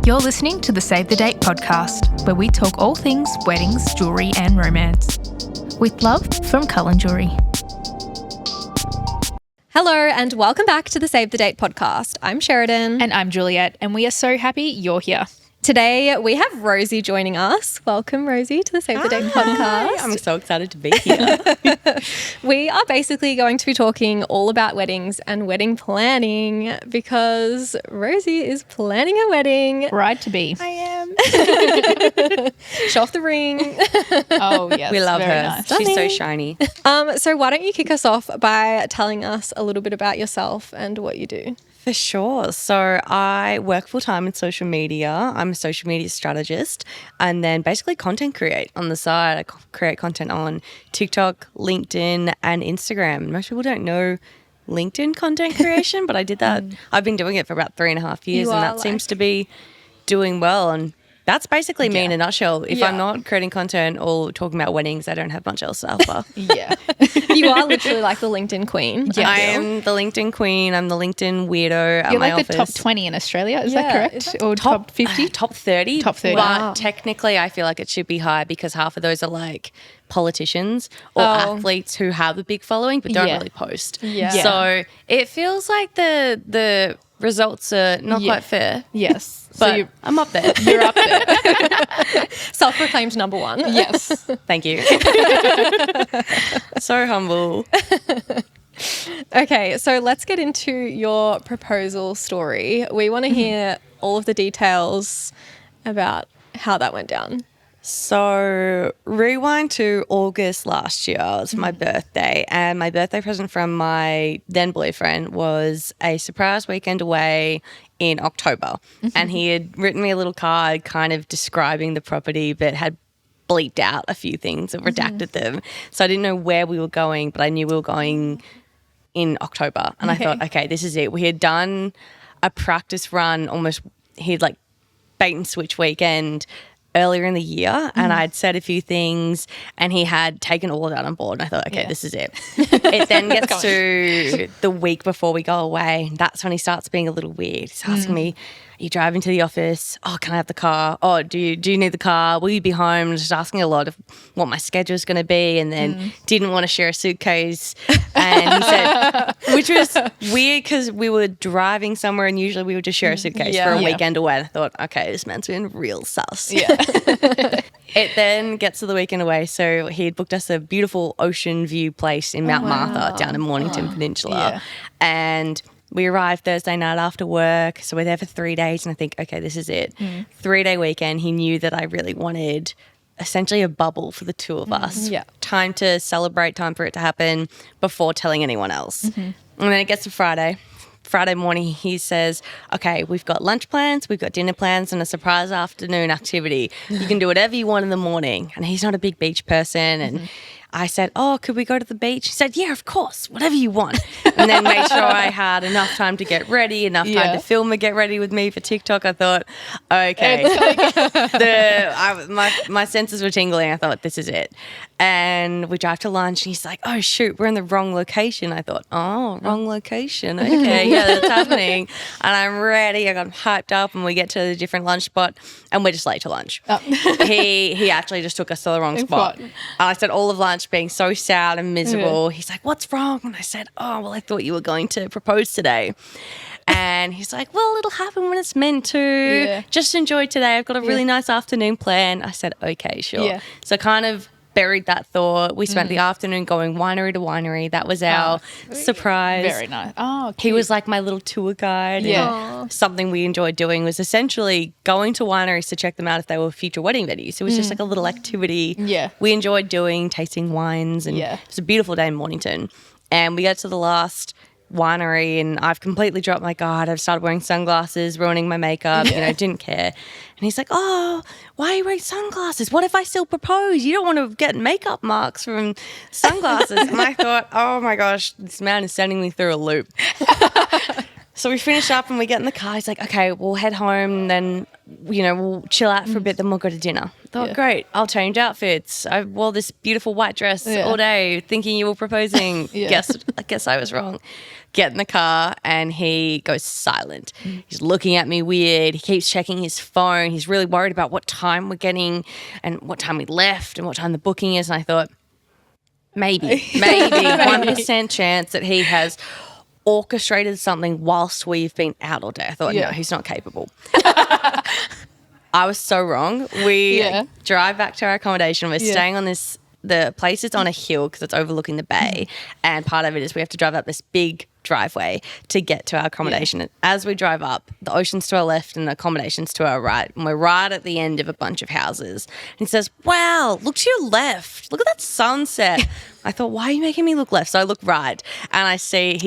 You're listening to the Save the Date podcast, where we talk all things weddings, jewellery and romance. With love from Cullen Jewellery. Hello and welcome back to the Save the Date podcast. I'm Sheridan. And I'm Juliette, and we are so happy you're here. Today we have Rosie joining us. Welcome, Rosie, to the Save the Date podcast. I'm so excited to be here. We are basically going to be talking all about weddings and wedding planning because Rosie is planning a wedding. Bride to be. I am. Show off the ring. Oh, yes. We love her. Nice. She's so shiny. So why don't you kick us off by telling us a little bit about yourself and what you do? For sure. So I work full-time in social media. I'm a social media strategist and then basically content create on the side. I create content on TikTok, LinkedIn and Instagram. Most people don't know LinkedIn content creation, but I did that. I've been doing it for about 3.5 years and that seems to be doing well. And that's basically me in a nutshell. If I'm not creating content or talking about weddings, I don't have much else to offer. You are literally like the LinkedIn queen. Yeah. I am the LinkedIn queen. I'm the LinkedIn weirdo at my office. You're like the top 20 in Australia, is that correct? Or top 50? Top 30. Top 30. But technically I feel like it should be high because half of those are like politicians or athletes who have a big following but don't really post. So it feels like the results are not quite fair. Yes. But I'm up there. You're up there. Self-proclaimed number one. Yes. Thank you. So humble. Okay, so let's get into your proposal story. We want to hear all of the details about how that went down. So rewind to August last year. It was my birthday, and my birthday present from my then boyfriend was a surprise weekend away in October. And he had written me a little card kind of describing the property but had bleeped out a few things and redacted them. So I didn't know where we were going, but I knew we were going in October. And I thought, okay, this is it. We had done a practice run almost, he'd like bait and switch weekend earlier in the year and I'd said a few things and he had taken all of that on board and I thought, okay, this is it. It then gets to the week before we go away. That's when he starts being a little weird. He's asking me, are you driving to the office? Oh, can I have the car? Oh, do you need the car? Will you be home? Just asking a lot of what my schedule is going to be and then didn't want to share a suitcase. And he said, which was weird because we were driving somewhere and usually we would just share a suitcase for a weekend away. And I thought, okay, this man's been real sus. It then gets to the weekend away. So he had booked us a beautiful ocean view place in Mount Martha down in Mornington Peninsula. And we arrived Thursday night after work, so we're there for 3 days and I think, okay, this is it. 3-day weekend, he knew that I really wanted essentially a bubble for the two of us. Time to celebrate, time for it to happen before telling anyone else. And then it gets to Friday. Friday morning, he says, okay, we've got lunch plans, we've got dinner plans and a surprise afternoon activity. You can do whatever you want in the morning. And he's not a big beach person and I said, oh, could we go to the beach? He said, yeah, of course, whatever you want. And then made sure I had enough time to get ready, enough time to film and get ready with me for TikTok. I thought, okay. My senses were tingling. I thought, this is it. And we drive to lunch and he's like, oh, shoot, we're in the wrong location. I thought, oh, wrong location. Okay, yeah, that's happening. And I'm ready. I got hyped up and we get to the different lunch spot and we're just late to lunch. He actually just took us to the wrong spot. And I said all of lunch being so sad and miserable. He's like, what's wrong? And I said, oh, well, I thought you were going to propose today. And he's like, well, it'll happen when it's meant to. Just enjoy today. I've got a really nice afternoon plan. I said, okay, sure. So kind of buried that thought. We spent the afternoon going winery to winery. That was our surprise. Very nice. Oh, cute. He was like my little tour guide. And something we enjoyed doing was essentially going to wineries to check them out if they were future wedding venues. It was just like a little activity we enjoyed doing, tasting wines. And it was a beautiful day in Mornington. And we got to the last winery and I've completely dropped my guard. I've started wearing sunglasses, ruining my makeup, didn't care. And he's like, oh, why are you wearing sunglasses? What if I still propose? You don't want to get makeup marks from sunglasses. And I thought, oh my gosh, this man is sending me through a loop. So we finish up and we get in the car. He's like, okay, we'll head home and then we'll chill out for a bit, then we'll go to dinner. I thought, great, I'll change outfits. I wore this beautiful white dress all day thinking you were proposing. Guess I was wrong. Get in the car and he goes silent. He's looking at me weird. He keeps checking his phone. He's really worried about what time we're getting and what time we left and what time the booking is. And I thought, maybe 1% chance that he has orchestrated something whilst we've been out all day. I thought, no, he's not capable. I was so wrong. We drive back to our accommodation. We're staying on the place is on a hill because it's overlooking the bay, and part of it is we have to drive up this big driveway to get to our accommodation. And as we drive up, the ocean's to our left and the accommodation's to our right, and we're right at the end of a bunch of houses. And he says, wow, look to your left. Look at that sunset. I thought, why are you making me look left? So I look right, and I see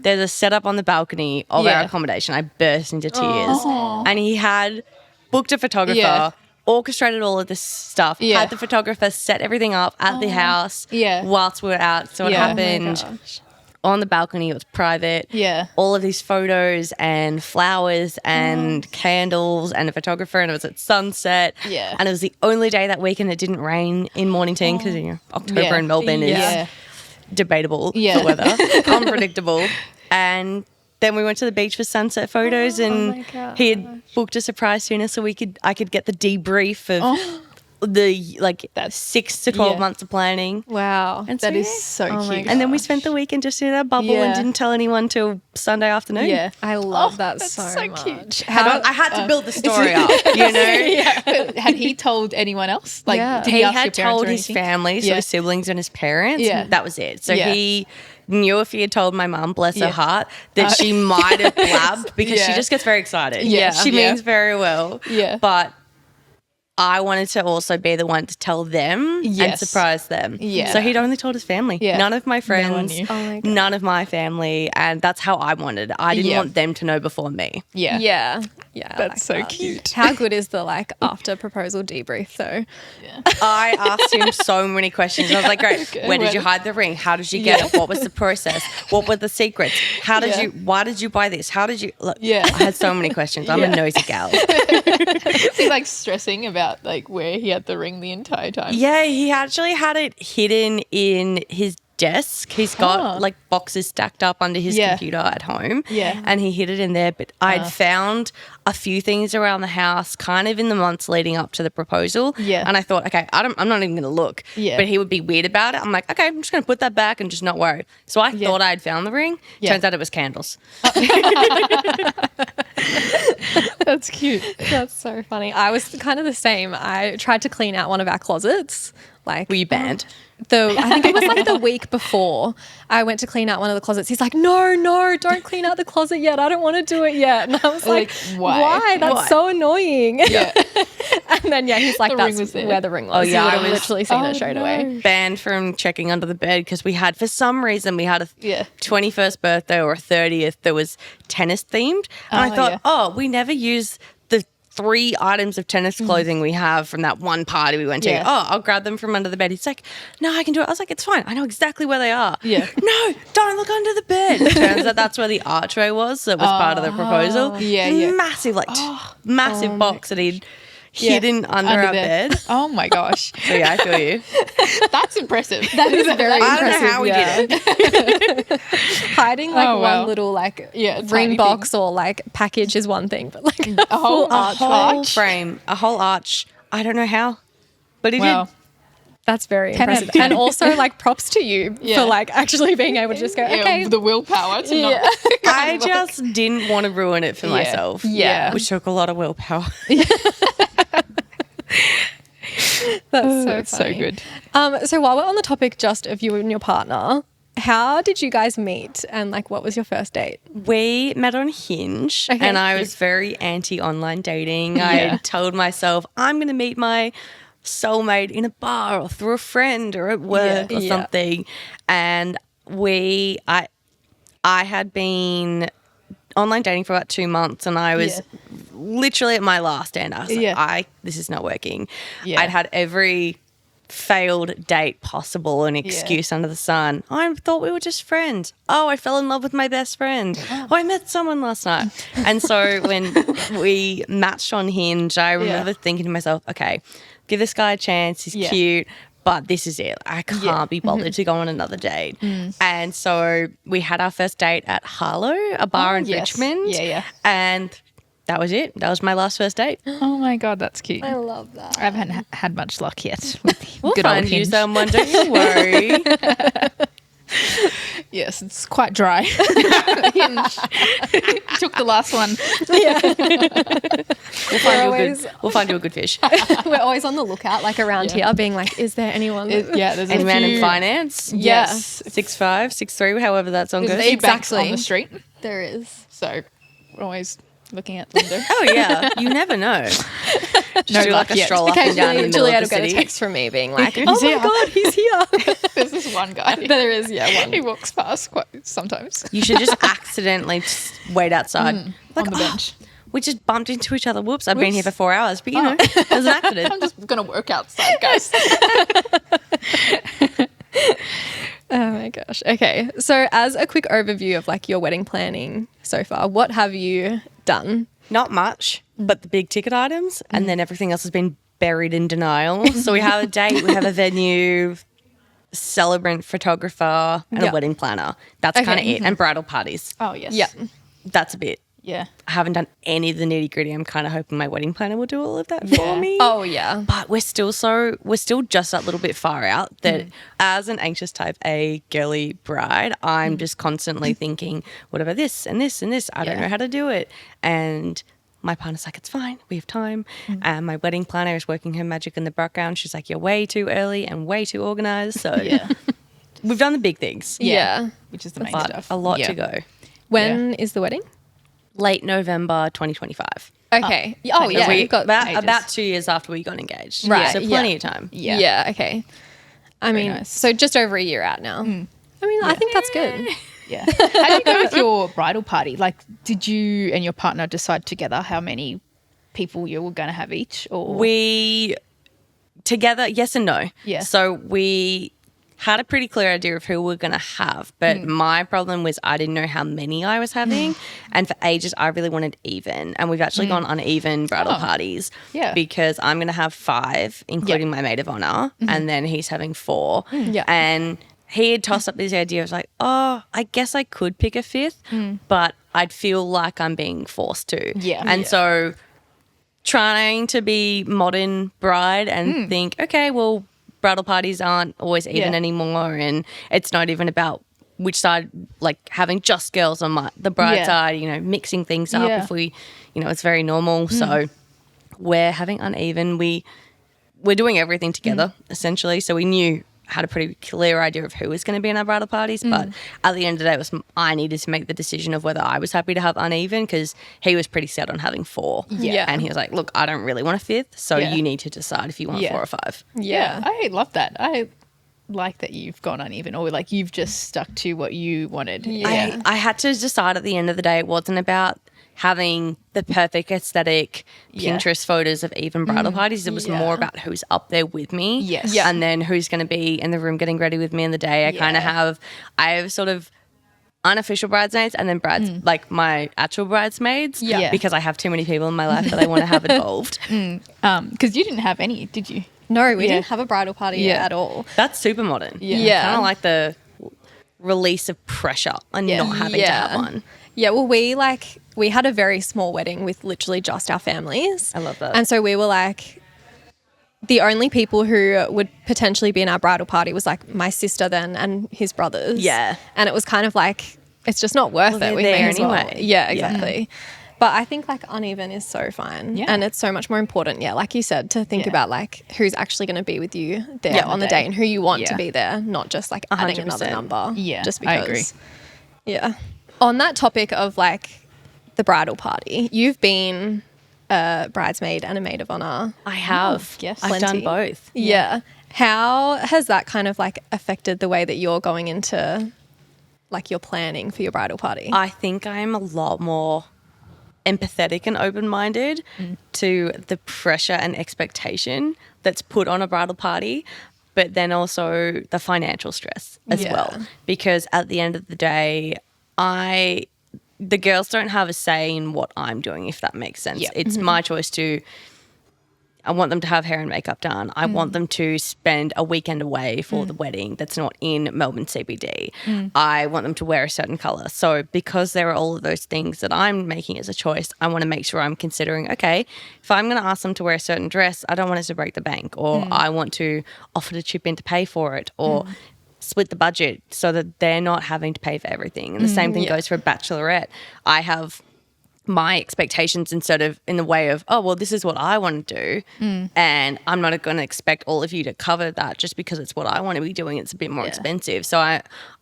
there's a setup on the balcony of our accommodation. I burst into tears. And he had booked a photographer, orchestrated all of this stuff, had the photographer set everything up at the house whilst we were out. So it happened on the balcony. It was private. All of these photos and flowers and candles and a photographer, and it was at sunset. And it was the only day that weekend it didn't rain in Mornington because October in Melbourne is debatable, the weather, unpredictable. And then we went to the beach for sunset photos, and he had booked a surprise dinner so I could get the debrief of the 6 to 12 months of planning. Wow. And That is so cute. And then we spent the weekend just in our bubble and didn't tell anyone till Sunday afternoon. Yeah. I love that that's so much. cute. I had to build the story up, you know? But had he told anyone else? Like, did He ask had your parents told or his anything? family, so his siblings and his parents. Yeah. That was it. So he knew if he had told my mum, bless her heart, that she might have blabbed because she just gets very excited. She means very well. But I wanted to also be the one to tell them and surprise them. So he'd only told his family. None of my friends, none of my family, and that's how I wanted. I didn't want them to know before me. Yeah. That's so cute. How good is the after proposal debrief though? I asked him so many questions. I was like, great, where did you hide the ring? How did you get it? What was the process? What were the secrets? Why did you buy this? How did you, look, I had so many questions. I'm a nosy gal. Is he stressing about where he had the ring the entire time? Yeah, he actually had it hidden in his desk. He's got boxes stacked up under his computer at home. And he hid it in there. But I'd found a few things around the house kind of in the months leading up to the proposal. And I thought, okay, I'm not even going to look. But he would be weird about it. I'm like, okay, I'm just going to put that back and just not worry. So I thought I'd found the ring. Turns out it was candles. That's cute. That's so funny. I was kind of the same. I tried to clean out one of our closets. Were you banned? I think it was the week before I went to clean out one of the closets. He's like, no, don't clean out the closet yet. I don't want to do it yet. And I was like, why? That's so annoying. And then, he's like, that's where the ring was. Oh, yeah. I would have literally seen it straight away. Banned from checking under the bed because for some reason, we had a 21st birthday or a 30th that was tennis themed. And I thought, we never use the 3 items of tennis clothing we have from that one party we went to. I'll grab them from under the bed. He's like, no, I can do it. I was like, it's fine. I know exactly where they are. No, don't look under the bed. Turns out that's where the archway was. So it was part of the proposal. Massive, massive box that he'd hidden under our bed. Oh my gosh. So I feel you. That's impressive. That is very impressive. I don't know how we did it. Hiding one little ring box or package is one thing, but a whole frame, a whole arch. I don't know how, but he did. That's very impressive. And also props to you for actually being able to just go, okay. The willpower to not. I just didn't want to ruin it for myself. Which took a lot of willpower. That's so good. So while we're on the topic just of you and your partner, how did you guys meet and what was your first date? We met on Hinge and I was very anti-online dating. I told myself I'm going to meet my soulmate in a bar or through a friend or at work or something. And I had been online dating for about 2 months and I was literally at my last end. I was like, this is not working. I'd had every failed date possible, an excuse under the sun. I thought we were just friends. Oh, I fell in love with my best friend. Oh, I met someone last night. And so when we matched on Hinge, I remember thinking to myself, okay, give this guy a chance. He's cute. But this is it. I can't be bothered to go on another date. And so we had our first date at Harlow, a bar in Richmond. And that was it. That was my last first date. Oh my God, that's cute. I love that. I haven't had much luck yet with We'll good old find you Hinge. someone, don't you worry. Yes, it's quite dry. Hinge. Took the last one. We'll find you a good fish. We're always on the lookout, like around here, being like, is there anyone? There's Any a man few, in finance? Yes. 6'5", 6'3", however that song There's a goes. few banks Exactly. on the street. There is. So we're always looking at Linda. Oh yeah, you never know. Just No do luck like a yet. stroll up and down in the middle Juliette of will the get a city. text from me being like, He's oh my here. God, he's here. There's this one guy. There is, one. He walks past quite sometimes You should just accidentally just wait outside. on the bench. We just bumped into each other. Whoops, I've been here for 4 hours, but you know, it was an accident. I'm just going to work outside, guys. Oh my gosh. Okay. So as a quick overview of like your wedding planning so far, what have you done? Not much, but the big ticket items, and then everything else has been buried in denial. So we have a date, we have a venue, celebrant photographer, and a wedding planner. That's kind of it. And bridal parties. Oh, yes. Yeah. That's a bit. Yeah. I haven't done any of the nitty gritty. I'm kind of hoping my wedding planner will do all of that for me. Oh yeah. But we're still just a little bit far out that as an anxious type A girly bride, I'm just constantly thinking, what about this and this and this? I don't know how to do it. And my partner's like, it's fine. We have time. And my wedding planner is working her magic in the background. She's like, you're way too early and way too organized. So we've done the big things. Yeah. Which is the main But stuff. a lot to go. When is the wedding? Late November 2025. Okay. Oh yeah. We You've got about 2 years after we got engaged. Right, So plenty of time. Yeah. Yeah. Okay. I mean, nice. so just over a year out now. I mean, I think that's good. Yeah. How did you go with your bridal party? Like, did you and your partner decide together how many people you were going to have each? Or We together, yes and no. Yeah. So we had a pretty clear idea of who we were going to have, but my problem was I didn't know how many I was having, and for ages I really wanted even, and we've actually gone uneven bridal parties. Yeah. Because I'm going to have 5, including my maid of honor, and then he's having 4. Yeah. And he had tossed up this idea. I was like, oh, I guess I could pick a 5th, but I'd feel like I'm being forced to. Yeah. And Yeah. so trying to be modern bride and think, okay, well, bridal parties aren't always even anymore, and it's not even about which side, like having just girls on the bride side, you know, mixing things up if we, you know, it's very normal. So we're having uneven. We're doing everything together essentially. So we knew had a pretty clear idea of who was going to be in our bridal parties, but at the end of the day, it was I needed to make the decision of whether I was happy to have uneven, because he was pretty set on having 4. Yeah. And he was like, look, I don't really want a 5th, so you need to decide if you want 4 or 5. Yeah. I love that. I like that you've gone uneven, or like you've just stuck to what you wanted. Yeah. I had to decide at the end of the day, it wasn't about having the perfect aesthetic Pinterest photos of even bridal parties. It was more about who's up there with me. Yes. Yeah. And then who's going to be in the room getting ready with me in the day. I have sort of unofficial bridesmaids and then like my actual bridesmaids. Yeah. Because I have too many people in my life that I want to have involved. Because you didn't have any, did you? No, we didn't have a bridal party at all. That's super modern. Yeah. Kind of like the release of pressure and not having to have one. Yeah, well, we had a very small wedding with literally just our families. I love that. And so we were like, the only people who would potentially be in our bridal party was like my sister then and his brothers. Yeah. And it was kind of like, it's just not worth it. they're We there may as well. anyway. Yeah, exactly. But I think like uneven is so fine. Yeah. And it's so much more important, like you said, to think about like who's actually going to be with you there on the day and who you want to be there, not just like adding 100%. another number. Yeah, Just I because. agree. Yeah. On that topic of like the bridal party, you've been a bridesmaid and a maid of honor. I have. yes. I've done Plenty. both. Yeah. How has that kind of like affected the way that you're going into like your planning for your bridal party? I think I'm a lot more empathetic and open-minded to the pressure and expectation that's put on a bridal party. but then also the financial stress as well. Because at the end of the day, the girls don't have a say in what I'm doing, if that makes sense. Yep. It's my choice I want them to have hair and makeup done. I want them to spend a weekend away for the wedding that's not in Melbourne CBD. I want them to wear a certain colour. So because there are all of those things that I'm making as a choice, I want to make sure I'm considering, okay, if I'm going to ask them to wear a certain dress, I don't want it to break the bank, or I want to offer to chip in to pay for it, or split the budget so that they're not having to pay for everything. And the same thing goes for a bachelorette. I have my expectations instead of in the way of, oh, well, this is what I want to do, and I'm not going to expect all of you to cover that just because it's what I want to be doing. It's a bit more expensive. So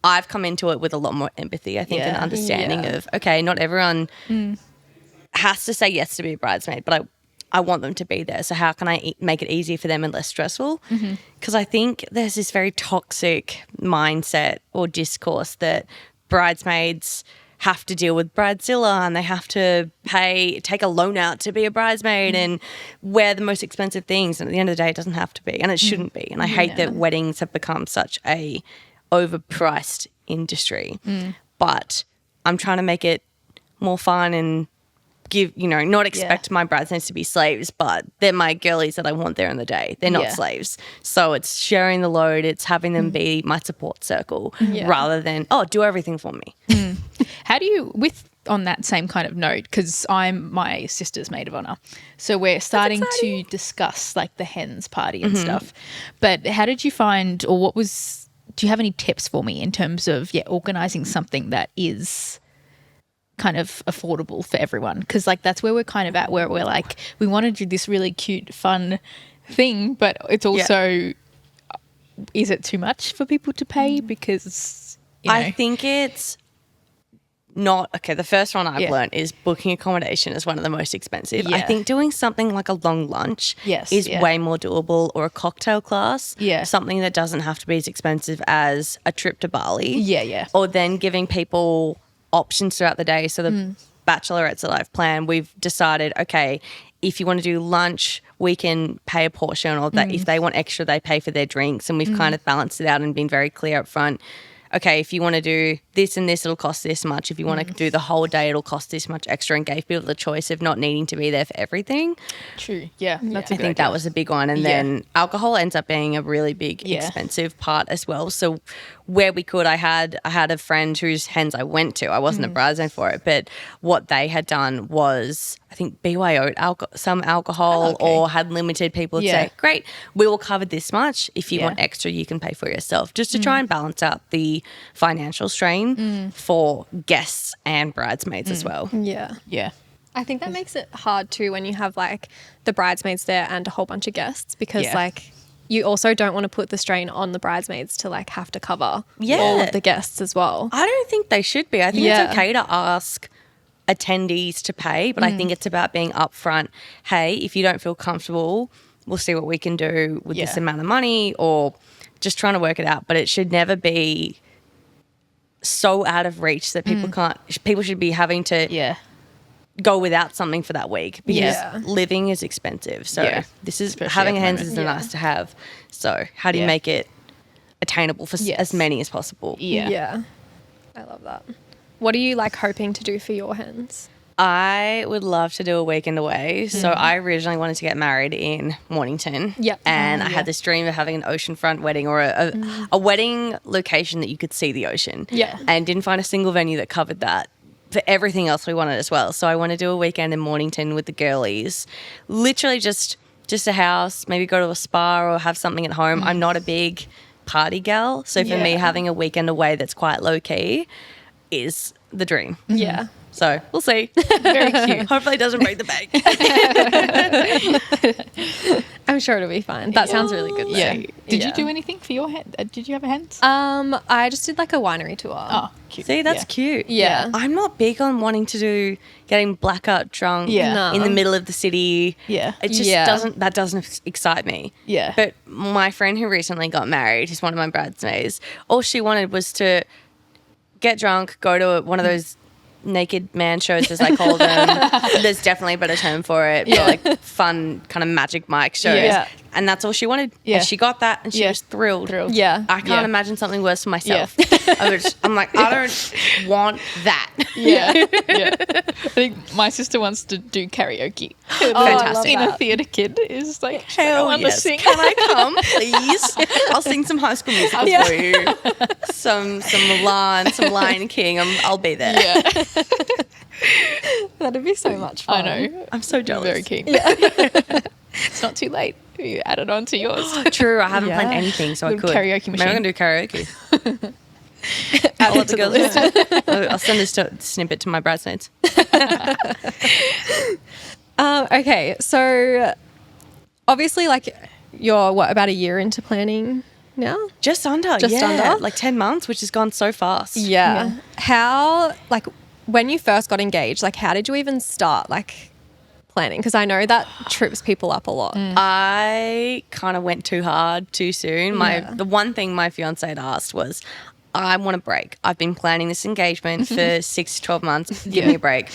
I've come into it with a lot more empathy, I think, and understanding of, okay, not everyone has to say yes to be a bridesmaid, but I want them to be there. So how can I make it easier for them and less stressful? Because I think there's this very toxic mindset or discourse that bridesmaids have to deal with Bridezilla and they have to take a loan out to be a bridesmaid and wear the most expensive things. And at the end of the day, it doesn't have to be, and it shouldn't be. And I hate that weddings have become such a overpriced industry. But I'm trying to make it more fun and give, not expect my bridesmaids to be slaves, but they're my girlies that I want there in the day. They're not slaves. So it's sharing the load. It's having them be my support circle rather than, do everything for me. How do you, on that same kind of note, because I'm my sister's maid of honour, so we're starting to discuss like the hens party and stuff. But how did you find, or do you have any tips for me in terms of organising something that is kind of affordable for everyone? Because like that's where we're kind of at, where we're like, we want to do this really cute, fun thing, but it's also, is it too much for people to pay? Because I think it's not okay. The first one I've learned is booking accommodation is one of the most expensive. I think doing something like a long lunch is way more doable, or a cocktail class, something that doesn't have to be as expensive as a trip to Bali, or then giving people options throughout the day. So the bachelorettes that I've planned, we've decided, okay, if you want to do lunch, we can pay a portion, or that if they want extra, they pay for their drinks. And we've kind of balanced it out and been very clear up front. Okay, if you want to do this and this, it'll cost this much. If you want to do the whole day, it'll cost this much extra, and gave people the choice of not needing to be there for everything. True. Yeah. That's I think that was a big one. And then alcohol ends up being a really big expensive part as well. So where we could, I had a friend whose hens I went to. I wasn't a bridesmaid for it, but what they had done was, I think, BYO'd some alcohol or had limited people to say, great, we will cover this much. If you want extra, you can pay for yourself, just to try and balance out the financial strain for guests and bridesmaids as well. Yeah. Yeah. I think that makes it hard too when you have like the bridesmaids there and a whole bunch of guests, because like you also don't want to put the strain on the bridesmaids to like have to cover all of the guests as well. I don't think they should be. I think it's okay to ask attendees to pay, but I think it's about being upfront. Hey, if you don't feel comfortable, we'll see what we can do with this amount of money, or just trying to work it out. But it should never be so out of reach that people should be having to go without something for that week, because living is expensive. So this is, especially having a hens is nice to have. So how do you make it attainable for as many as possible? Yeah. I love that. What are you like hoping to do for your hens? I would love to do a weekend away. So I originally wanted to get married in Mornington. And I had this dream of having an oceanfront wedding, or a wedding location that you could see the ocean. And didn't find a single venue that covered that for everything else we wanted as well. So I want to do a weekend in Mornington with the girlies. Literally just a house, maybe go to a spa or have something at home. I'm not a big party gal. So for me, having a weekend away that's quite low key is the dream. So we'll see. Very cute. Hopefully it doesn't break the bank. I'm sure it'll be fine. That sounds really good. Did you do anything for your hen? Did you have a hens? I just did like a winery tour. Oh, cute. See, that's cute. Yeah. I'm not big on wanting to do getting blackout drunk in the middle of the city. It just doesn't excite me. But my friend who recently got married, who's one of my bridesmaids, all she wanted was to get drunk, go to one of those naked man shows, as I call them. There's definitely a better term for it, but like fun kind of Magic Mike shows, And that's all she wanted. Yeah. And she got that and she was thrilled. Yeah. I can't imagine something worse for myself. I'm like, I don't want that. Yeah. I think my sister wants to do karaoke. Fantastic. Inner theatre kid is like, Hell I want to sing. Can I come, please? I'll sing some High School Musical for you. Some Mulan, some Lion King. I'll be there. Yeah. That'd be so much fun. I know. I'm so jealous. Very keen. Yeah. It's not too late. You add it on to yours. True, I haven't planned anything, so I The could. karaoke Maybe I'm machine. going to do karaoke. I'll let the girls know. I'll send this snippet to my bridesmaids. Okay, so obviously, like, you're about a year into planning now? Just under. Just under? Like 10 months, which has gone so fast. Yeah. How, like, when you first got engaged, like, how did you even start, like, planning? Because I know that trips people up a lot. I kind of went too hard too soon. The one thing my fiance had asked was, I want a break. I've been planning this engagement for 6 to 12 months. Give me a break.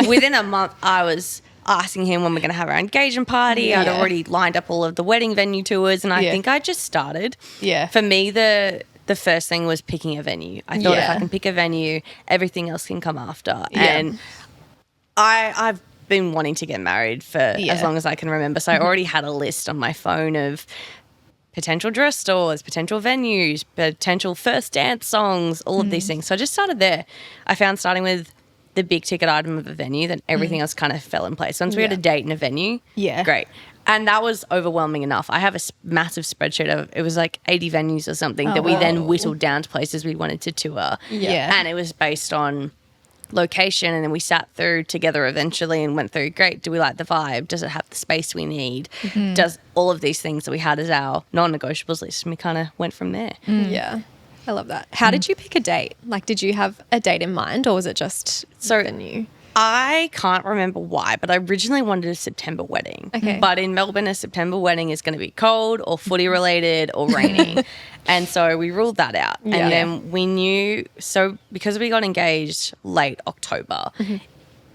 Within a month, I was asking him when we're going to have our engagement party. I'd already lined up all of the wedding venue tours, and I think I just started. Yeah. For me, the first thing was picking a venue. I thought if I can pick a venue, everything else can come after. Yeah. And I've been wanting to get married for as long as I can remember. So I already had a list on my phone of potential dress stores, potential venues, potential first dance songs, all of these things. So I just started there. I found starting with the big ticket item of a venue, then everything else kind of fell in place. Once we had a date and a venue, great. And that was overwhelming enough. I have a massive spreadsheet of, it was like 80 venues or something that we then whittled down to places we wanted to tour. Yeah. And it was based on location, and then we sat through together eventually and went through, great, do we like the vibe? Does it have the space we need? Does all of these things that we had as our non-negotiables list, and we kind of went from there. Yeah. I love that. How did you pick a date? Like, did you have a date in mind, or was it just the venue? I can't remember why, but I originally wanted a September wedding. Okay. But in Melbourne, a September wedding is going to be cold or footy related or rainy. And so we ruled that out. Yeah. And then we knew, so because we got engaged late October,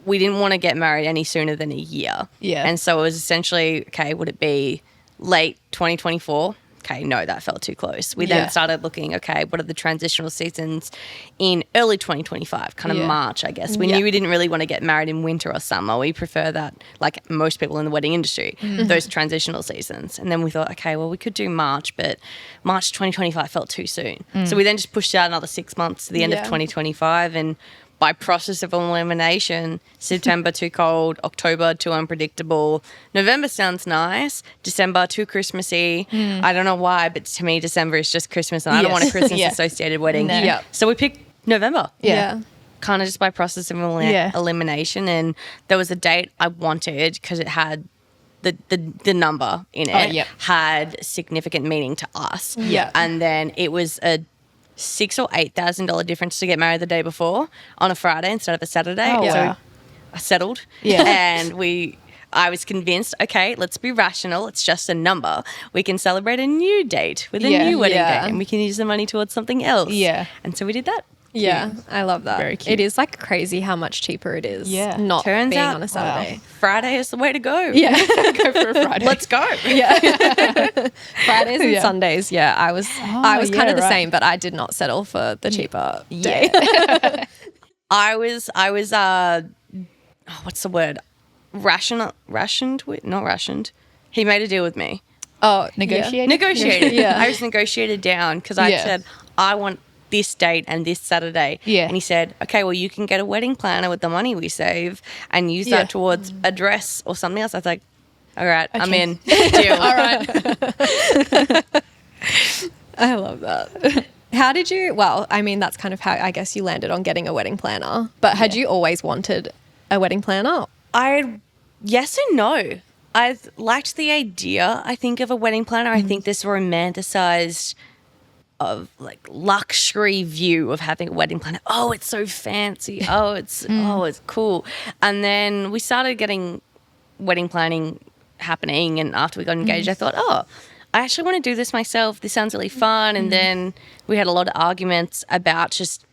we didn't want to get married any sooner than a year. Yeah. And so it was essentially, okay, would it be late 2024? Okay, no, that felt too close. We then started looking, okay, what are the transitional seasons in early 2025, kind of March, I guess. We knew we didn't really want to get married in winter or summer. We prefer that, like most people in the wedding industry, those transitional seasons. And then we thought, okay, well, we could do March, but March 2025 felt too soon. So we then just pushed out another 6 months to the end of 2025, and by process of elimination, September too cold, October too unpredictable, November sounds nice, December too Christmassy. I don't know why, but to me, December is just Christmas, and I don't want a Christmas-associated wedding. No. So we picked November. Yeah. Kind of just by process of elimination, and there was a date I wanted because it had the number in it, had significant meaning to us. Yeah. And then it was a $6,000 or $8,000 difference to get married the day before on a Friday instead of a Saturday. Oh, so wow. I settled. Yeah. And I was convinced, okay, let's be rational. It's just a number. We can celebrate a new date with a new wedding date, and we can use the money towards something else. Yeah. And so we did that. Yeah, I love that. Very cute. It is like crazy how much cheaper it is. Yeah. Not Turns being out, on a Saturday. Friday is the way to go. Yeah. Go for a Friday. Let's go. Fridays and Yeah. Sundays. Yeah, I was kind of the same, but I did not settle for the cheaper day. I was what's the word? Rationed with, not rationed. He made a deal with me. Oh, Negotiated? Negotiated. Yeah. I was negotiated down because I said, I want this date and this Saturday. Yeah. And he said, okay, well, you can get a wedding planner with the money we save and use that towards a dress or something else. I was like, all right, I'm in. Deal. All right. I love that. How did you, well, I mean, that's kind of how I guess you landed on getting a wedding planner, but had you always wanted a wedding planner? Yes and no. I liked the idea, I think, of a wedding planner. I think this romanticized of like luxury view of having a wedding planner. Oh, it's so fancy. Oh, it's cool. And then we started getting wedding planning happening, and after we got engaged, I thought, oh, I actually want to do this myself. This sounds really fun. And then we had a lot of arguments about just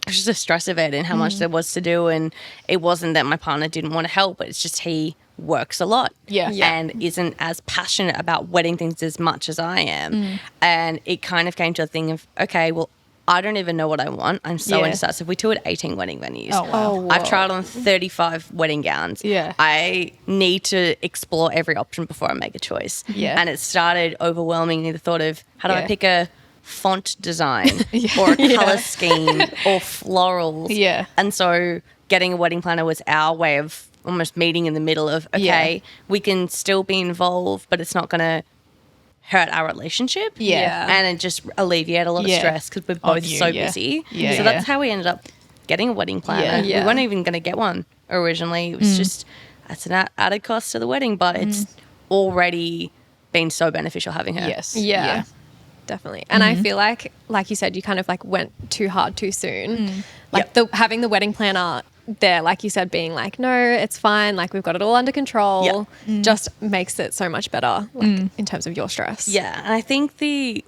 the stress of it and how much there was to do. And it wasn't that my partner didn't want to help, but it's just he works a lot and isn't as passionate about wedding things as much as I am. And it kind of came to a thing of, okay, well, I don't even know what I want. I'm so indecisive. We toured 18 wedding venues. Oh, wow. I've tried on 35 wedding gowns. Yeah. I need to explore every option before I make a choice. Yeah. And it started overwhelming me, the thought of, how do I pick a font design or a colour scheme or florals? Yeah. And so getting a wedding planner was our way of almost meeting in the middle of, okay, we can still be involved, but it's not going to hurt our relationship. Yeah. And it just alleviate a lot of stress because we're both so busy. Yeah. So that's how we ended up getting a wedding planner. Yeah. We weren't even going to get one originally. It was just, that's an added cost to the wedding, but it's already been so beneficial having her. Yes. Yeah. Definitely. And I feel like you said, you kind of like went too hard too soon. Like having the wedding planner there, like you said, being like, no, it's fine. Like we've got it all under control. Just makes it so much better like in terms of your stress. Yeah. And I think the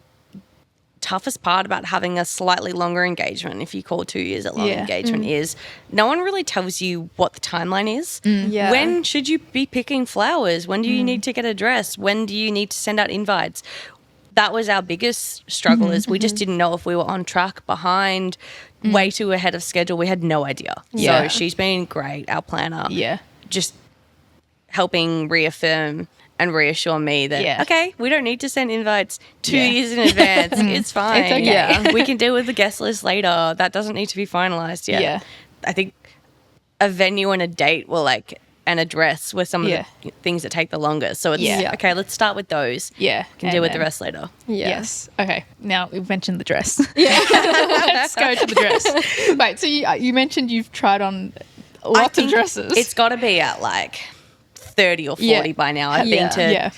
toughest part about having a slightly longer engagement, if you call 2 years a long engagement, is no one really tells you what the timeline is. Yeah. When should you be picking flowers? When do you need to get a dress? When do you need to send out invites? That was our biggest struggle is we just didn't know if we were on track, behind, way too ahead of schedule. We had no idea. Yeah. So she's been great, our planner. Yeah. Just helping reaffirm and reassure me that, okay, we don't need to send invites 2 years in advance. It's fine. It's okay. Yeah. We can deal with the guest list later. That doesn't need to be finalized yet. Yeah. I think a venue and a date were like an address with some of the things that take the longest. So it's, okay, let's start with those. Yeah. Can deal with the rest later. Yes. Okay. Now we've mentioned the dress. Yeah. Let's go to the dress. Wait, so you mentioned you've tried on lots of dresses. It's got to be at like 30 or 40 by now. I've been to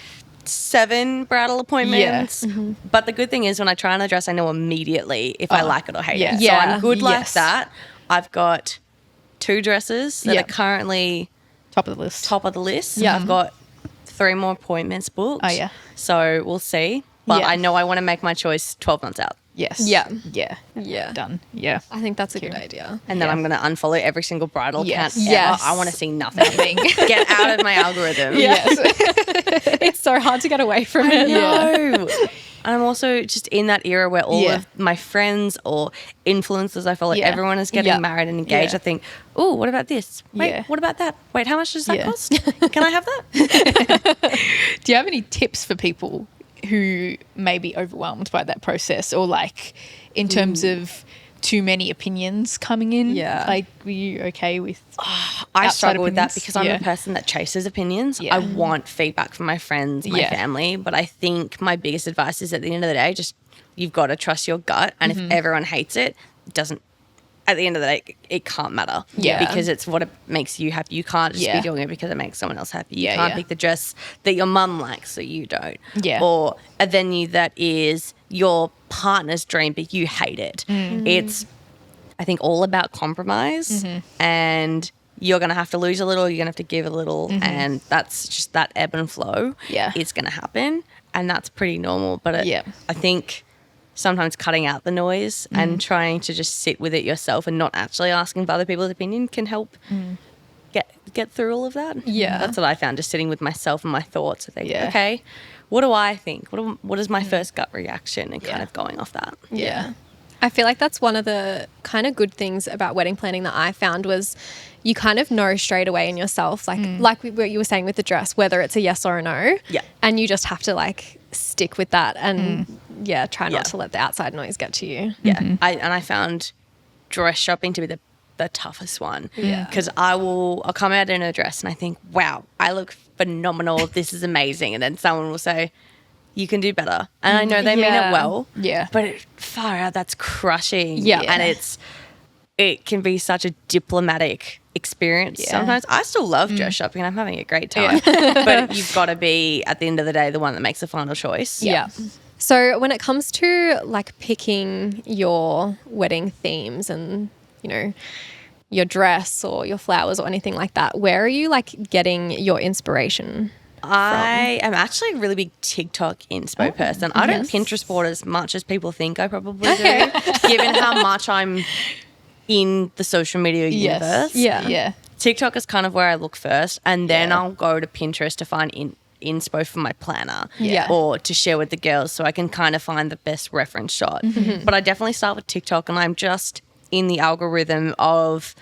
7 bridal appointments. But the good thing is when I try on a dress, I know immediately if I like it or hate it. So I'm good like that. I've got 2 dresses that are currently top of the list. Yeah. I've got 3 more appointments booked. Oh, yeah. So we'll see. But I know I want to make my choice 12 months out. Yes. Yeah. Yeah. Yeah. Done. Yeah. I think that's a good idea. And then I'm going to unfollow every single bridal account ever. Yes. I want to see nothing. Get out of my algorithm. Yes. It's so hard to get away from it. No. And I'm also just in that era where all of my friends or influencers I follow, everyone is getting married and engaged. I think, oh, what about this? Wait, what about that? Wait, how much does that cost? Can I have that? Do you have any tips for people who may be overwhelmed by that process, or like in terms of too many opinions coming in? Yeah. Like, were you okay with I struggle with that opinions? because I'm a person that chases opinions. Yeah. I want feedback from my friends, my family, but I think my biggest advice is at the end of the day, just you've got to trust your gut. And if everyone hates it, it doesn't, at the end of the day, it can't matter. Yeah. Because it's what it makes you happy. You can't just be doing it because it makes someone else happy. You can't pick the dress that your mum likes so you don't. Yeah. Or a venue that is your partner's dream but you hate it. It's, I think, all about compromise, and you're going to have to lose a little, you're going to have to give a little, and that's just that ebb and flow. Yeah. It's going to happen, and that's pretty normal. But I think sometimes cutting out the noise and trying to just sit with it yourself and not actually asking for other people's opinion can help get through all of that. Yeah. That's what I found, just sitting with myself and my thoughts. I think, okay, what do I think? What is my first gut reaction, and kind of going off that. Yeah. I feel like that's one of the kind of good things about wedding planning that I found was you kind of know straight away in yourself, like what you were saying with the dress, whether it's a yes or a no. Yeah. And you just have to like stick with that and try not to let the outside noise get to you. Yeah. I found dress shopping to be the toughest one. Yeah. Because I'll come out in a dress and I think, wow, I look phenomenal. This is amazing. And then someone will say, you can do better. And I know they mean it well. Yeah. But far out, that's crushing. Yeah. And it can be such a diplomatic experience. Yeah. Sometimes I still love dress shopping and I'm having a great time. But you've got to be, at the end of the day, the one that makes the final choice. Yeah. So when it comes to like picking your wedding themes and, you know, your dress or your flowers or anything like that, where are you like getting your inspiration? I am actually a really big TikTok inspo person. I don't Pinterest board as much as people think I probably do, given how much I'm in the social media universe. Yeah. Yeah. TikTok is kind of where I look first, and then I'll go to Pinterest to find inspo for my planner or to share with the girls so I can kind of find the best reference shot. But I definitely start with TikTok, and I'm just in the algorithm of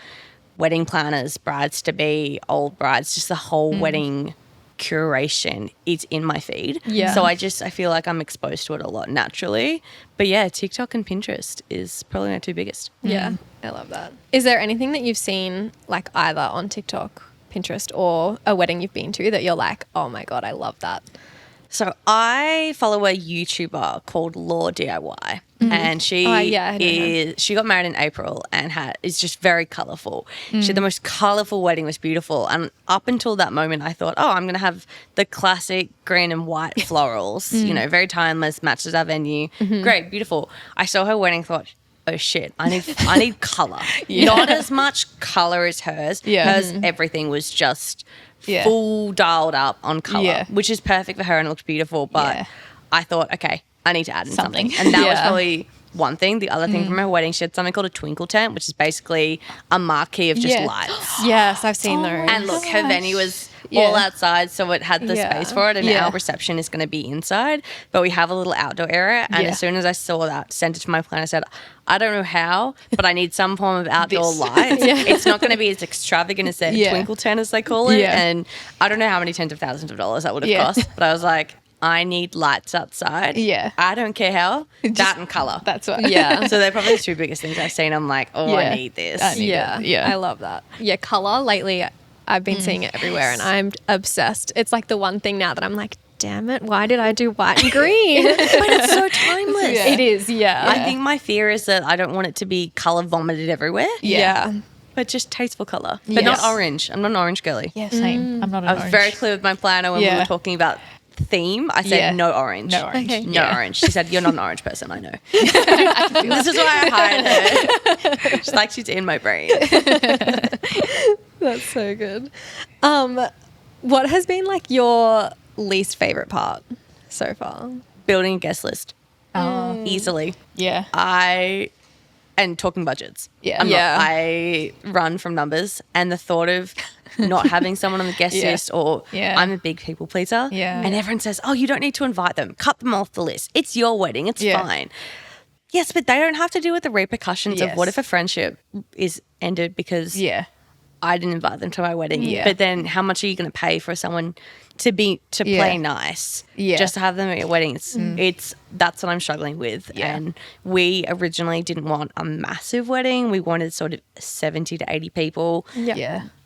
wedding planners, brides to be, old brides, just the whole wedding curation is in my feed. So I feel like I'm exposed to it a lot naturally. But yeah, TikTok and Pinterest is probably my two biggest. Yeah, I love that. Is there anything that you've seen like either on TikTok, Pinterest, or a wedding you've been to that you're like, oh my God, I love that? So I follow a YouTuber called Law DIY, and she got married in April and is just very colourful. She had the most colourful wedding, was beautiful. And up until that moment, I thought, oh, I'm going to have the classic green and white florals, you know, very timeless, matches our venue. Great, beautiful. I saw her wedding, thought, oh shit, I need colour. Not as much colour as hers. Hers, everything was just full dialed up on colour, which is perfect for her and it looked beautiful. But I thought, okay, I need to add in something. And that was probably one thing. The other thing from her wedding, she had something called a twinkle tent, which is basically a marquee of just lights. Yes, I've seen those. And look, her venue was all outside, so it had the space for it, and our reception is going to be inside, but we have a little outdoor area. And as soon as I saw that, sent it to my planner, said, I don't know how, but I need some form of outdoor lights. It's not going to be as extravagant as their twinkle tent, as they call it. And I don't know how many tens of thousands of dollars that would have cost, but I was like, I need lights outside. I don't care how. That and colour. That's what. So they're probably the two biggest things I've seen. I'm like, oh, I need this. I love that. Yeah, colour lately, I've been seeing it everywhere and I'm obsessed. It's like the one thing now that I'm like, damn it, why did I do white and green? But it's so timeless. It is, I think my fear is that I don't want it to be colour vomited everywhere. But just tasteful colour. But not orange. I'm not an orange girly. Yeah, same. I'm not an orange. I was very clear with my planner when we were talking about theme. I said no orange. No orange. Okay. No orange. She said, you're not an orange person, I know. This is why I hired her. She's like, she's in my brain. That's so good. What has been like your least favourite part so far? Building a guest list. Easily. And talking budgets. I run from numbers, and the thought of not having someone on the guest list, or I'm a big people pleaser, and everyone says, oh, you don't need to invite them. Cut them off the list. It's your wedding. It's fine. Yes, but they don't have to deal with the repercussions of what if a friendship is ended because I didn't invite them to my wedding. But then how much are you going to pay for someone to play nice just to have them at your wedding? That's what I'm struggling with. And we originally didn't want a massive wedding. We wanted sort of 70 to 80 people.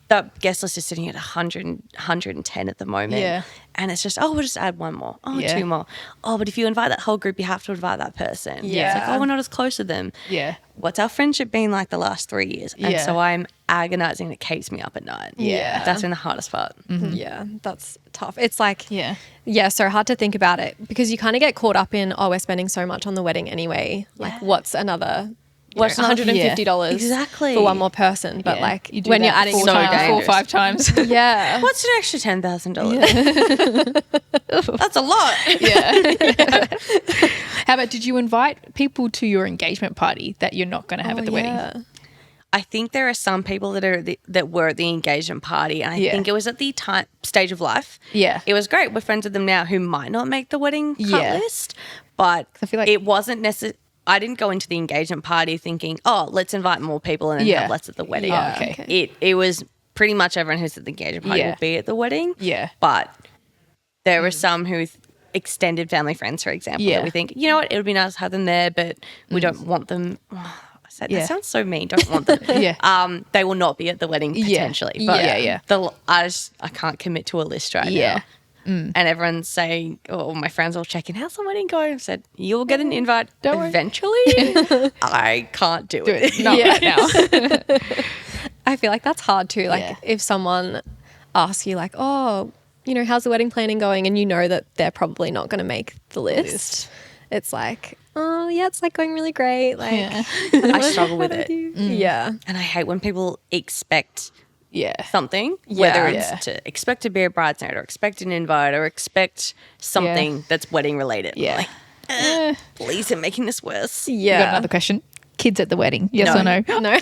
The guest list is sitting at 100, 110 at the moment. And it's just, we'll just add one more. Two more. But if you invite that whole group, you have to invite that person. It's like, we're not as close to them. What's our friendship been like the last 3 years? And so I'm agonizing. It keeps me up at night. That's been the hardest part. Yeah, that's tough. It's like, so hard to think about it because you kind of get caught up in, we're spending so much on the wedding anyway. Like, what's another... What's $150 exactly for one more person? But like when you're adding 4 or 5 times, what's an extra $10,000? That's a lot. How about, did you invite people to your engagement party that you're not going to have at the wedding? I think there are some people that were at the engagement party, and I think it was at the stage of life. It was great. We're friends with them now who might not make the wedding cut list, but I feel like it wasn't necessary. I didn't go into the engagement party thinking, let's invite more people and then have less at the wedding. It was pretty much everyone who's at the engagement party will be at the wedding. But there were some who extended family friends, for example, that we think, you know what, it would be nice to have them there, but we don't want them. That sounds so mean. Don't want them. They will not be at the wedding potentially. But I can't commit to a list right now. And everyone's saying, my friends all checking, how's the wedding going? I said, you'll get an invite eventually. I can't do it. Not right now. I feel like that's hard too. Like if someone asks you like, how's the wedding planning going? And you know that they're probably not going to make the list. It's like, it's like going really great. Like I struggle with it. And I hate when people expect something, whether it's to expect to be a bridesmaid or expect an invite or expect something that's wedding related. Like, please, I'm making this worse. You got another question? kids at the wedding? Yes or no? No.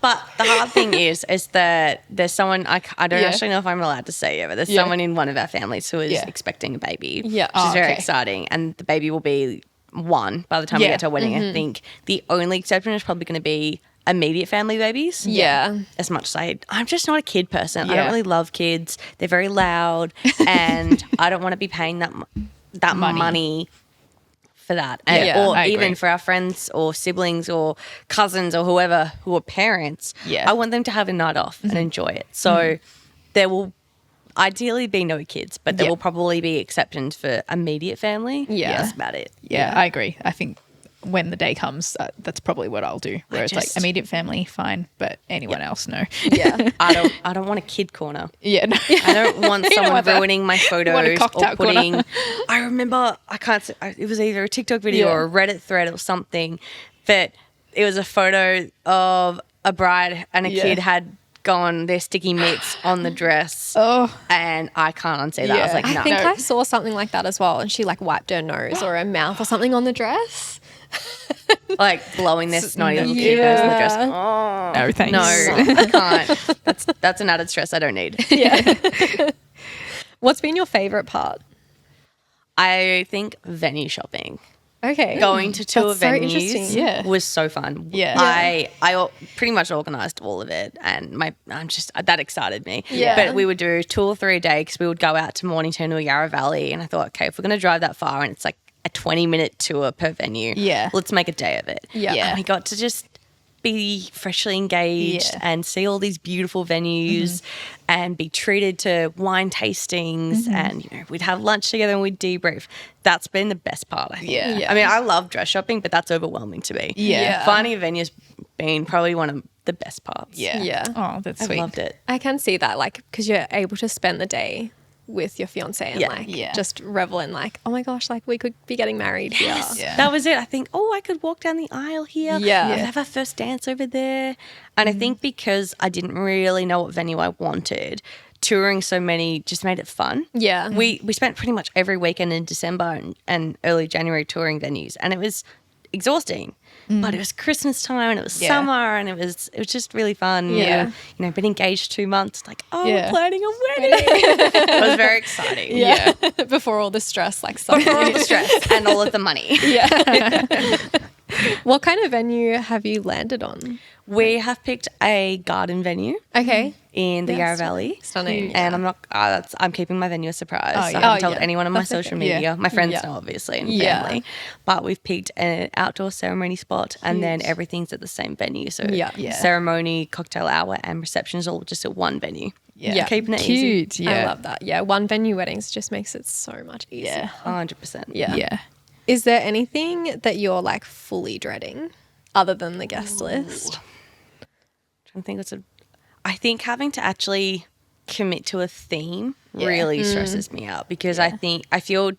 But the hard thing is that there's someone, I don't actually know if I'm allowed to say it, but there's someone in one of our families who is expecting a baby. Yeah. Which is very exciting. And the baby will be 1 by the time we get to our wedding. I think the only exception is probably going to be immediate family babies. Yeah. As much as I'm just not a kid person. I don't really love kids. They're very loud and I don't want to be paying that money for that. Or even for our friends or siblings or cousins or whoever who are parents. I want them to have a night off and enjoy it. So there will ideally be no kids, but there will probably be exceptions for immediate family. Yeah. That's about it. Yeah, I agree. I think when the day comes, that's probably what I'll do. Where it's like immediate family, fine, but anyone else, no. Yeah. I don't want a kid corner. Yeah, no. I don't want someone ruining my photos or putting. Corner. I remember it was either a TikTok video or a Reddit thread or something, but it was a photo of a bride and a kid had gone their sticky mitts on the dress. And I can't unsee that. I was like, no. I think I saw something like that as well, and she like wiped her nose or her mouth or something on the dress. Like blowing their snotty little kid nose on the dress. Oh, No, thanks. no, I can't. That's an added stress I don't need. Yeah. What's been your favourite part? I think venue shopping. Okay. Going to tour That's so venues interesting. was so fun. Yeah. I pretty much organised all of it, and that excited me. Yeah. But we would do 2 or 3 a day because we would go out to Mornington or Yarra Valley, and I thought, okay, if we're going to drive that far and it's like a 20-minute tour per venue, let's make a day of it. Yeah. And we got to just be freshly engaged and see all these beautiful venues and be treated to wine tastings and we'd have lunch together and we'd debrief. That's been the best part, I think. Yeah. I mean, I love dress shopping, but that's overwhelming to me. Yeah. Finding a venue's been probably one of the best parts. Yeah. Yeah. Oh, that's I've sweet. loved it. I can see that, like, because you're able to spend the day with your fiance and just revel in like, oh my gosh, like we could be getting married here. Yeah. That was it. I think, I could walk down the aisle here. Yeah. We could have our first dance over there. And I think because I didn't really know what venue I wanted, touring so many just made it fun. Yeah. We spent pretty much every weekend in December and early January touring venues, and it was exhausting. But it was Christmas time and it was summer and it was just really fun. Yeah. And, been engaged 2 months, like, Yeah. we're planning a wedding. It was very exciting. Yeah. Before all the stress, like, For all the stress and all of the money. What kind of venue have you landed on? We have picked a garden venue Okay. in the Yarra Valley. Stunning. And I'm keeping my venue a surprise. Oh, I yeah. haven't told yeah. anyone on my That's social okay. media. Yeah. My friends Yeah. know, obviously, and Yeah. family. But we've picked an outdoor ceremony spot and then everything's at the same venue. So Yeah. ceremony, cocktail hour and receptions all just at one venue. Yeah. Keeping it easy. Cute. Yeah. I love that. Yeah. One venue weddings just makes it so much easier. 100%. Yeah. Yeah. Is there anything that you're like fully dreading other than the guest list? I think having to actually commit to a theme really stresses me out because I feel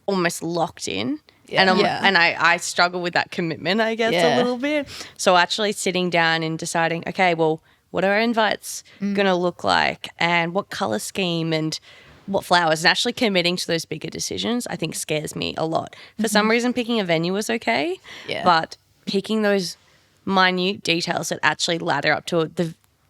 almost locked in. Yeah. And I struggle with that commitment, I guess, a little bit. So actually sitting down and deciding, okay, well, what are our invites going to look like and what color scheme and what flowers, and actually committing to those bigger decisions, I think scares me a lot. For some reason, picking a venue was okay, but picking those minute details that actually ladder up to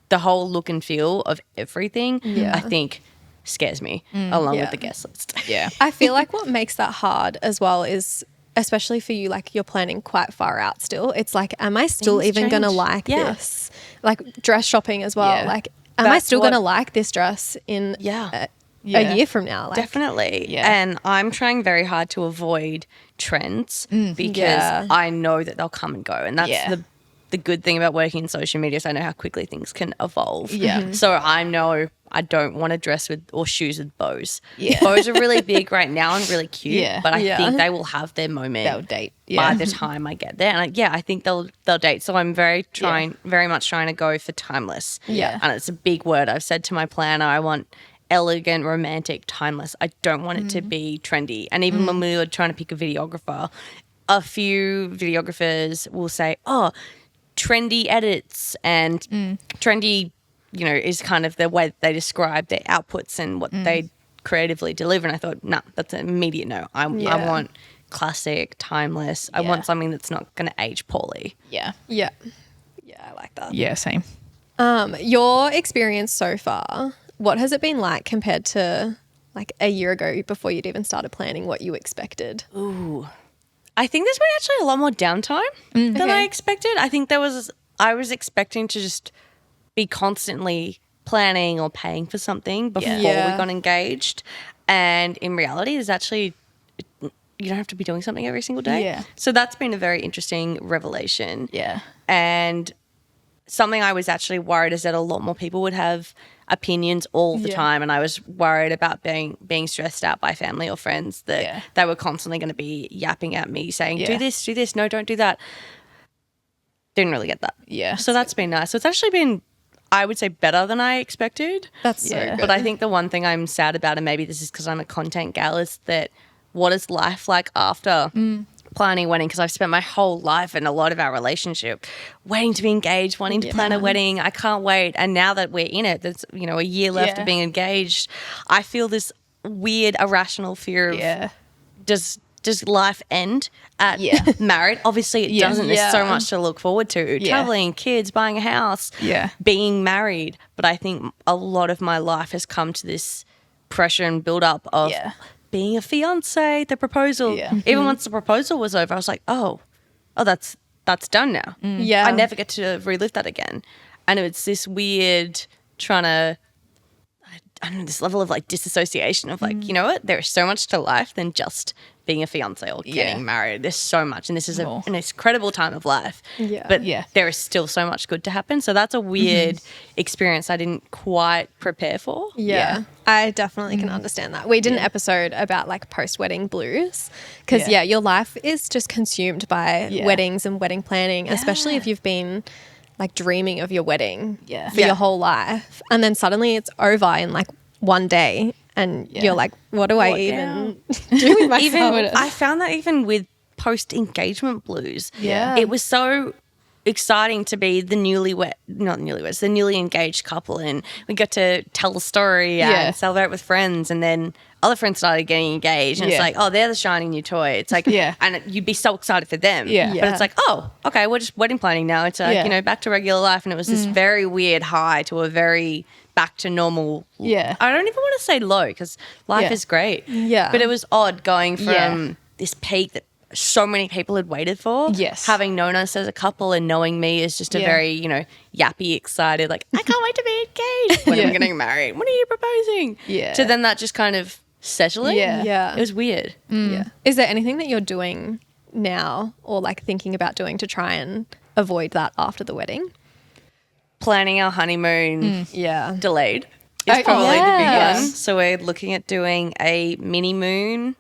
the whole look and feel of everything, I think scares me along with the guest list. Yeah. I feel like what makes that hard as well is, especially for you, like you're planning quite far out still. It's like, am I still Things even going to change. like Yeah. this? Like dress shopping as well. Yeah. Like, am I That's still what- going to like this dress in a year from now? Like, Definitely. Yeah. And I'm trying very hard to avoid trends because Yeah. I know that they'll come and go. And that's Yeah. the good thing about working in social media is I know how quickly things can evolve. Yeah. So I know I don't want to dress with or shoes with bows. Yeah. Bows are really big right now and really cute, Yeah. but I Yeah. think they will have their moment They'll date. by Yeah. the time I get there. And I think they'll date. So I'm very much trying to go for timeless. Yeah. And it's a big word. I've said to my planner, I want elegant, romantic, timeless. I don't want it to be trendy. And even when we were trying to pick a videographer, a few videographers will say, oh, trendy edits and trendy, is kind of the way that they describe their outputs and what they creatively deliver. And I thought, nah, that's an immediate no. I want classic, timeless. I want something that's not going to age poorly. Yeah. Yeah. Yeah, I like that. Yeah, same. Your experience so far, what has it been like compared to like a year ago before you'd even started planning what you expected? Ooh. I think there's been actually a lot more downtime than I expected. I think I was expecting to just be constantly planning or paying for something before we got engaged. And in reality, there's actually, you don't have to be doing something every single day. Yeah. So that's been a very interesting revelation. Yeah. And something I was actually worried is that a lot more people would have opinions all the time, and I was worried about being stressed out by family or friends that they were constantly going to be yapping at me saying, do this, no, don't do that. Didn't really get that. Yeah. So that's been nice. So it's actually been, I would say, better than I expected. That's so good. But I think the one thing I'm sad about, and maybe this is because I'm a content gal, is that what is life like after planning a wedding? Because I've spent my whole life and a lot of our relationship waiting to be engaged, wanting to plan a wedding. I can't wait. And now that we're in it, there's, you know, a year left of being engaged, I feel this weird irrational fear of does life end at married? Obviously it doesn't. There's so much to look forward to. Traveling, kids, buying a house, being married. But I think a lot of my life has come to this pressure and build up of being a fiance, the proposal. Even once the proposal was over, I was like, oh, that's done now. Yeah. I never get to relive that again. And it's this weird trying to, I don't know, this level of like disassociation of like, you know what, there is so much to life than just being a fiance or getting married. There's so much, and this is an incredible time of life. But there is still so much good to happen. So that's a weird experience I didn't quite prepare for. Yeah. I definitely can understand that. We did an episode about like post-wedding blues because, your life is just consumed by weddings and wedding planning, especially if you've been like dreaming of your wedding for your whole life. And then suddenly it's over in like one day and you're like, what do I even do with myself? I found that even with post-engagement blues. Yeah. It was so exciting to be the the newly engaged couple, and we got to tell the story and celebrate with friends, and then other friends started getting engaged, and it's like, oh, they're the shiny new toy. It's like, and you'd be so excited for them. But it's like, oh, okay, we're just wedding planning now. It's like, you know, back to regular life. And it was this very weird high to a very back to normal. I don't even want to say low because life is great. But it was odd going from this peak that so many people had waited for. Having known us as a couple and knowing me as just a very, you know, yappy, excited, like, I can't wait to be engaged. When are we getting married? When are you proposing? To then that just kind of settling. It was weird. Is there anything that you're doing now or like thinking about doing to try and avoid that after the wedding? Planning our honeymoon delayed is probably the big one. So we're looking at doing a mini moon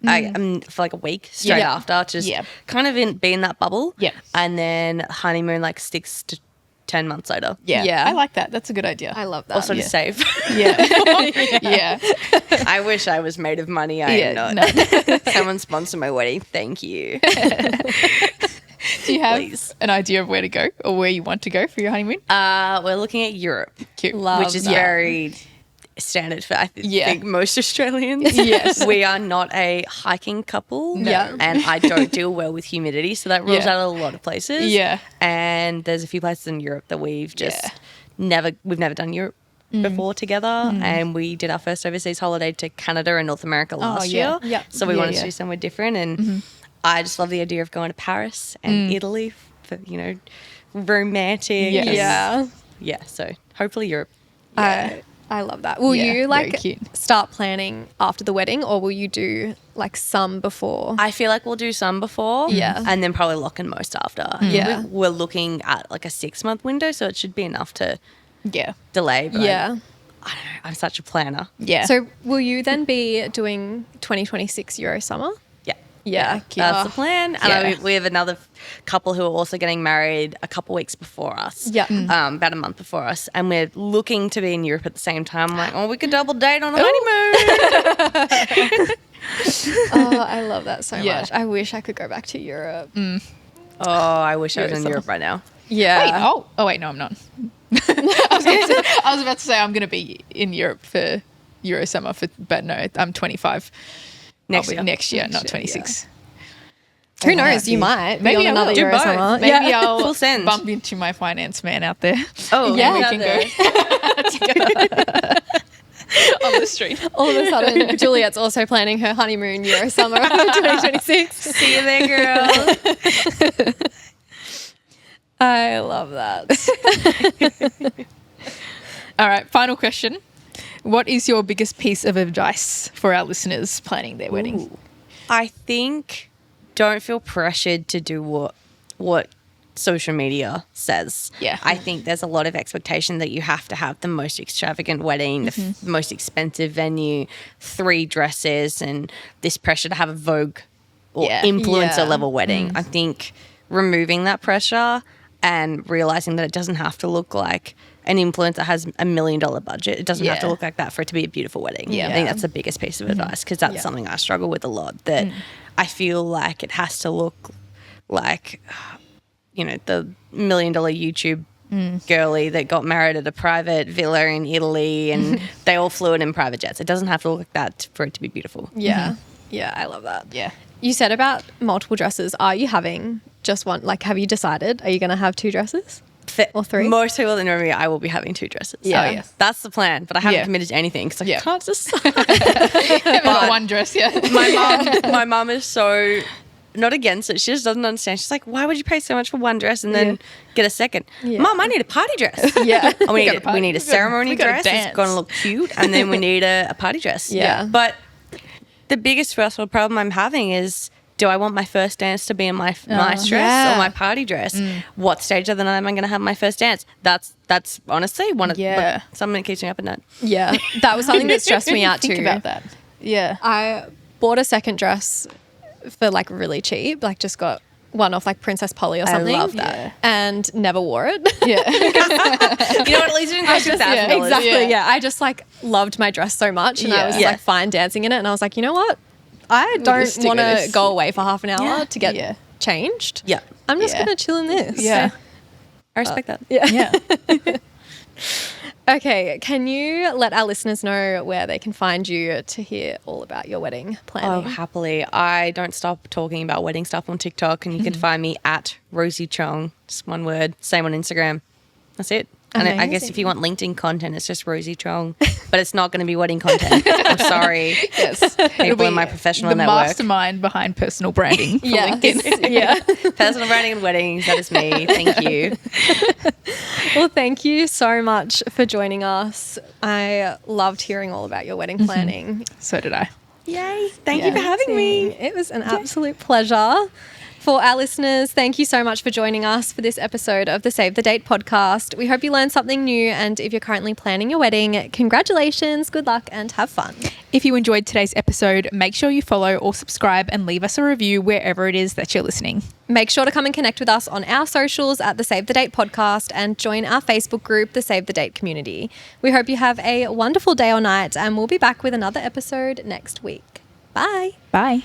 for like a week straight after to just kind of be in that bubble. And then honeymoon like 6 to 10 months later. I like that. That's a good idea. I love that. Also to save. I wish I was made of money. I am not. Someone sponsor my wedding. Thank you. Do you have an idea of where to go or where you want to go for your honeymoon? We're looking at Europe. Cute. Which is very standard for I think most Australians. We are not a hiking couple. And I don't deal well with humidity, so that rules out a lot of places. And there's a few places in Europe that we've just never done Europe before together. And we did our first overseas holiday to Canada and North America last year. So we wanted to do somewhere different, and I just love the idea of going to Paris and Italy for, you know, romantic. So hopefully Europe. I love that. Will you like start planning after the wedding, or will you do like some before? I feel like we'll do some before, and then probably lock in most after. We're looking at like a 6-month window, so it should be enough to delay. But I don't know. I'm such a planner. So will you then be doing 2026 Euro summer? That's the plan. And we have another couple who are also getting married a couple weeks before us. About a month before us. And we're looking to be in Europe at the same time. I'm like, oh, we could double date on a honeymoon. I love that so much. I wish I could go back to Europe. Oh, I wish I was in Europe right now. Wait, oh wait, no, I'm not. I was about to say I'm going to be in Europe for Euro summer, but no, I'm 25. Next year, not 26. Who knows? You might Maybe be on another do Euro both. summer. Maybe Yeah. I'll Full send. bump into my finance man out there. Oh, Yeah. We out can there. go on the street. All of a sudden, Juliette's also planning her honeymoon Euro summer 2026. See you there, girl. I love that. All right, final question. What is your biggest piece of advice for our listeners planning their wedding? I think don't feel pressured to do what social media says. Yeah. I think there's a lot of expectation that you have to have the most extravagant wedding, the most expensive venue, 3 dresses, and this pressure to have a Vogue or Yeah. influencer level wedding. I think removing that pressure and realizing that it doesn't have to look like an influencer has $1 million budget. It doesn't have to Yeah. look like that for it to be a beautiful wedding. Yeah. I think that's the biggest piece of advice because that's something I struggle with a lot. That I feel like it has to look like, you know, the $1 million YouTube girly that got married at a private villa in Italy and they all flew it in private jets. It doesn't have to look like that for it to be beautiful. Yeah. Yeah, I love that. Yeah. You said about multiple dresses. Are you having just one? Like, have you decided? Are you going to have 2 dresses? Or 3? Most people that know me, I will be having 2 dresses. Yeah. Oh, yes. That's the plan, but I haven't Yeah. committed to anything because I Yeah. can't decide. Haven't got one dress yet. My mum is so not against it. She just doesn't understand. She's like, why would you pay so much for one dress and then get a second? Yeah. Mum, I need a party dress. Yeah. Oh, we need a ceremony we gotta dress. It's dance. going to look cute. And then we need a party dress. Yeah. But the biggest first world problem I'm having is, do I want my first dance to be in my nice dress or my party dress? What stage of the night am I going to have my first dance? That's honestly one of something that keeps me up at night. Yeah. That was something that stressed me out Think too. about that. Yeah. I bought a second dress for like really cheap, like just got one off like Princess Polly or something. I love that. And never wore it. Yeah. You know what? At least it didn't cost $2,000. Exactly. Yeah. I just like loved my dress so much and I was Yeah. like fine dancing in it. And I was like, you know what? I don't stick want with to this. go away for half an hour to get Yeah. changed. Yeah. I'm just Yeah. going to chill in this. Yeah. I respect that. Yeah. Okay. Can you let our listeners know where they can find you to hear all about your wedding Oh, planning? happily. I don't stop talking about wedding stuff on TikTok, and you can find me at Rosie Chong. Just one word. Same on Instagram. That's it. And I guess if you want LinkedIn content, it's just Rosie Chong, but it's not going to be wedding content. I'm sorry. Yes. People in my professional the network. mastermind behind personal branding for Yeah. LinkedIn. Yeah. Personal branding and weddings. That is me. Thank you. Well, thank you so much for joining us. I loved hearing all about your wedding planning. So did I. Yay. Thank you for having me. It was an absolute pleasure. For our listeners, thank you so much for joining us for this episode of the Save the Date podcast. We hope you learned something new, and if you're currently planning your wedding, congratulations, good luck, and have fun. If you enjoyed today's episode, make sure you follow or subscribe and leave us a review wherever it is that you're listening. Make sure to come and connect with us on our socials at the Save the Date podcast and join our Facebook group, the Save the Date community. We hope you have a wonderful day or night, and we'll be back with another episode next week. Bye. Bye.